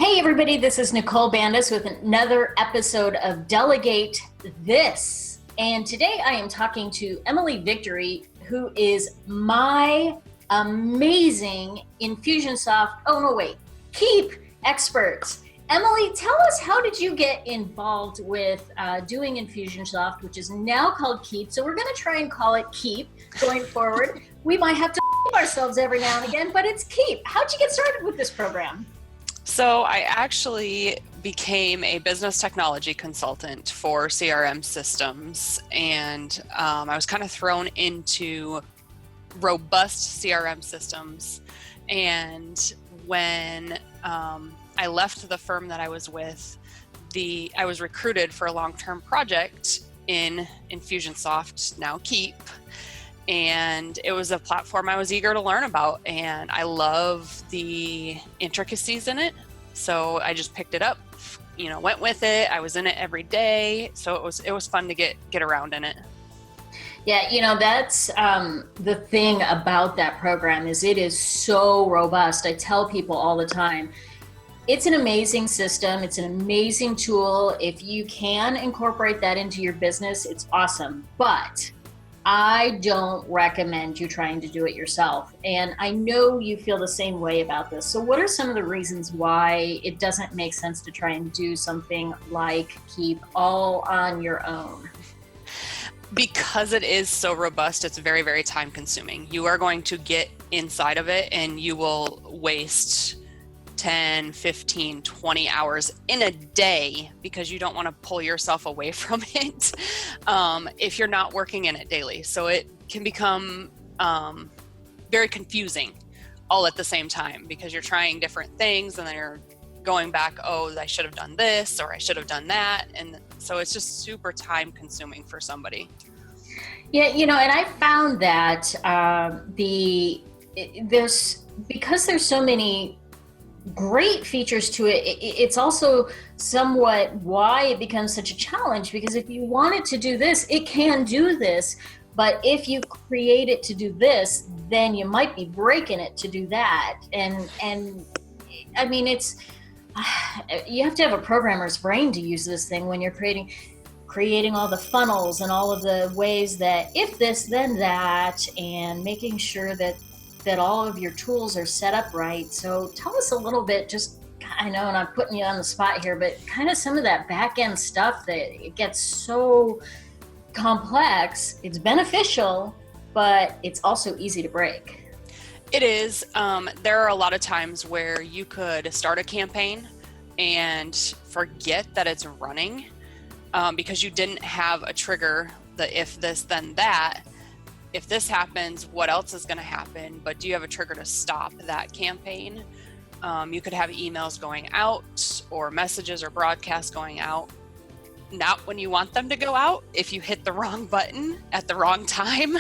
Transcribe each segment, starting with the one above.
Hey everybody, this is Nicole Bandis with another episode of Delegate THIS. And today I am talking to Emily Victory, who is my amazing Infusionsoft, Keap expert. Emily, tell us, how did you get involved with doing Infusionsoft, which is now called Keap? So we're going to try and call it Keap going forward. We might have to ourselves every now and again, but it's Keap. How'd you get started with this program? So I actually became a business technology consultant for CRM systems, and I was kind of thrown into robust CRM systems. And when I left the firm that I was with, I was recruited for a long-term project in Infusionsoft, now Keap. And it was a platform I was eager to learn about, and I love the intricacies in it. So I just picked it up, went with it. I was in it every day. So it was fun to get around in it. Yeah, that's the thing about that program is it is so robust. I tell people all the time, it's an amazing system. It's an amazing tool. If you can incorporate that into your business, it's awesome. But I don't recommend you trying to do it yourself. And I know you feel the same way about this. So what are some of the reasons why it doesn't make sense to try and do something like Keap all on your own? Because it is so robust, it's very, very time consuming. You are going to get inside of it and you will waste 10, 15, 20 hours in a day because you don't want to pull yourself away from it if you're not working in it daily. So it can become very confusing all at the same time because you're trying different things and then you're going back, I should have done this or I should have done that. And so it's just super time consuming for somebody. Yeah, and I found that because there's so many great features to it, it's also somewhat why it becomes such a challenge, because if you wanted to do this, it can do this, but if you create it to do this, then you might be breaking it to do that. And I mean, you have to have a programmer's brain to use this thing when you're creating all the funnels and all of the ways that if this, then that, and making sure that all of your tools are set up right. So tell us a little bit, I know, and I'm putting you on the spot here, but kind of some of that back end stuff that it gets so complex. It's beneficial, but it's also easy to break. It is. There are a lot of times where you could start a campaign and forget that it's running because you didn't have a trigger, the if this, then that. If this happens, what else is going to happen? But do you have a trigger to stop that campaign? You could have emails going out or messages or broadcasts going out, not when you want them to go out, if you hit the wrong button at the wrong time.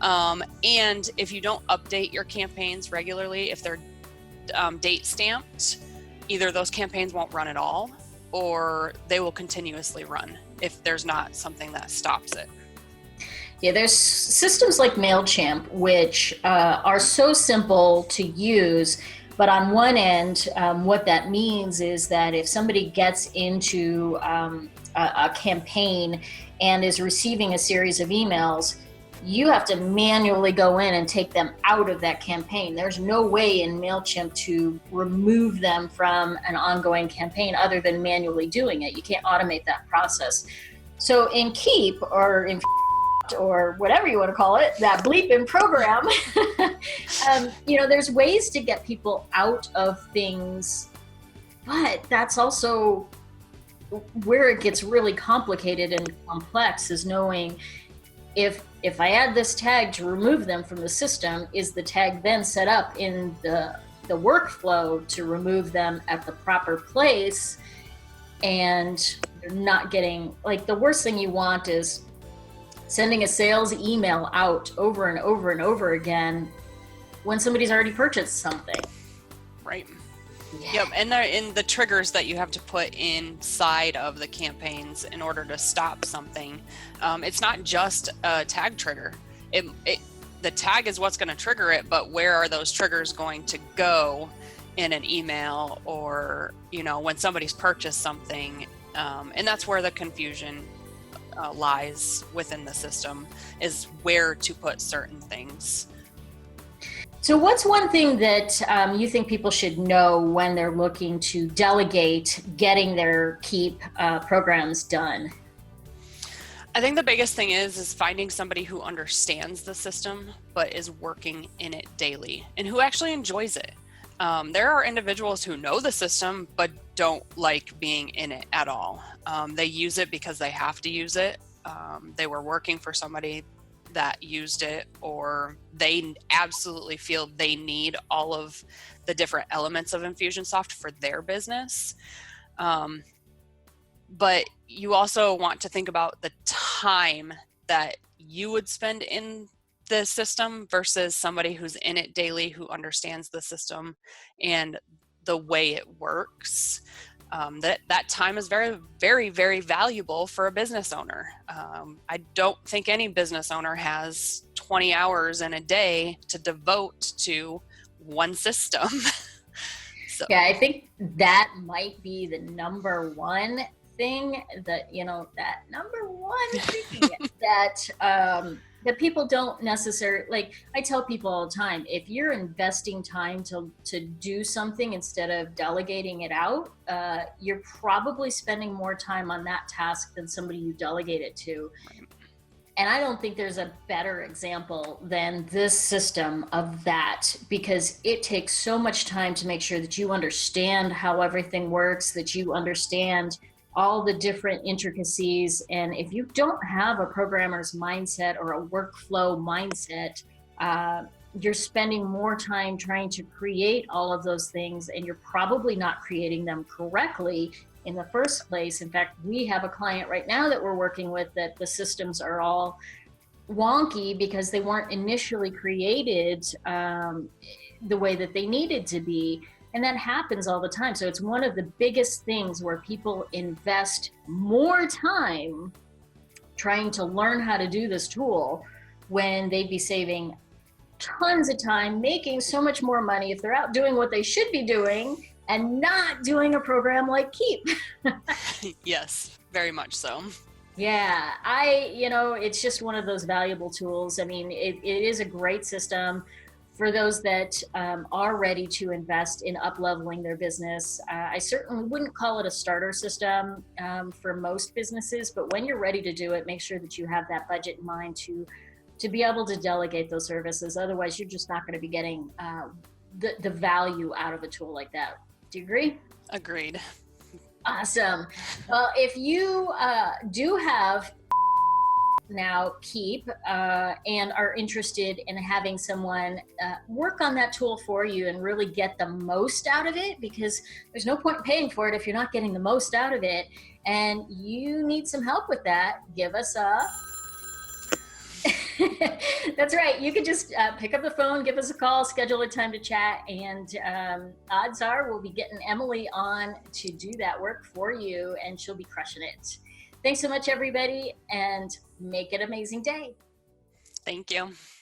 And if you don't update your campaigns regularly, if they're date stamped, either those campaigns won't run at all or they will continuously run if there's not something that stops it. Yeah, there's systems like MailChimp, which are so simple to use, but on one end, what that means is that if somebody gets into a campaign and is receiving a series of emails, you have to manually go in and take them out of that campaign. There's no way in MailChimp to remove them from an ongoing campaign other than manually doing it. You can't automate that process. So in Keap or whatever you want to call it, that bleeping program, there's ways to get people out of things, but that's also where it gets really complicated and complex, is knowing if I add this tag to remove them from the system, is the tag then set up in the workflow to remove them at the proper place? And you're not getting, the worst thing you want is sending a sales email out over and over and over again when somebody's already purchased something. Right. Yeah. Yep. And in the triggers that you have to put inside of the campaigns in order to stop something, it's not just a tag trigger. The tag is what's going to trigger it, but where are those triggers going to go in an email, or, when somebody's purchased something. And that's where the confusion lies within the system, is where to put certain things. So what's one thing that you think people should know when they're looking to delegate getting their Keap programs done? I think the biggest thing is finding somebody who understands the system but is working in it daily and who actually enjoys it. There are individuals who know the system but don't like being in it at all. They use it because they have to use it. They were working for somebody that used it, or they absolutely feel they need all of the different elements of Infusionsoft for their business. But you also want to think about the time that you would spend in the system versus somebody who's in it daily, who understands the system and the way it works. That time is very, very, very valuable for a business owner. I don't think any business owner has 20 hours in a day to devote to one system. So. Yeah, I think that might be the number one thing that that people don't necessarily like. I tell people all the time, if you're investing time to do something instead of delegating it out, you're probably spending more time on that task than somebody you delegate it to. And I don't think there's a better example than this system of that, because it takes so much time to make sure that you understand how everything works, that you understand all the different intricacies. And if you don't have a programmer's mindset or a workflow mindset, you're spending more time trying to create all of those things, and you're probably not creating them correctly in the first place. In fact, we have a client right now that we're working with that the systems are all wonky because they weren't initially created the way that they needed to be. And that happens all the time. So it's one of the biggest things where people invest more time trying to learn how to do this tool when they'd be saving tons of time, making so much more money if they're out doing what they should be doing and not doing a program like Keap. Yes, very much so. Yeah, it's just one of those valuable tools. I mean, it is a great system for those that are ready to invest in up-leveling their business. I certainly wouldn't call it a starter system for most businesses, but when you're ready to do it, make sure that you have that budget in mind to be able to delegate those services. Otherwise, you're just not going to be getting the value out of a tool like that. Do you agree? Agreed. Awesome. Well, if you do have now Keap and are interested in having someone work on that tool for you and really get the most out of it, because there's no point in paying for it if you're not getting the most out of it, and you need some help with that, give us a That's right. You can just pick up the phone, give us a call, schedule a time to chat, and odds are we'll be getting Emily on to do that work for you, and she'll be crushing it. Thanks so much, everybody, and make it an amazing day. Thank you.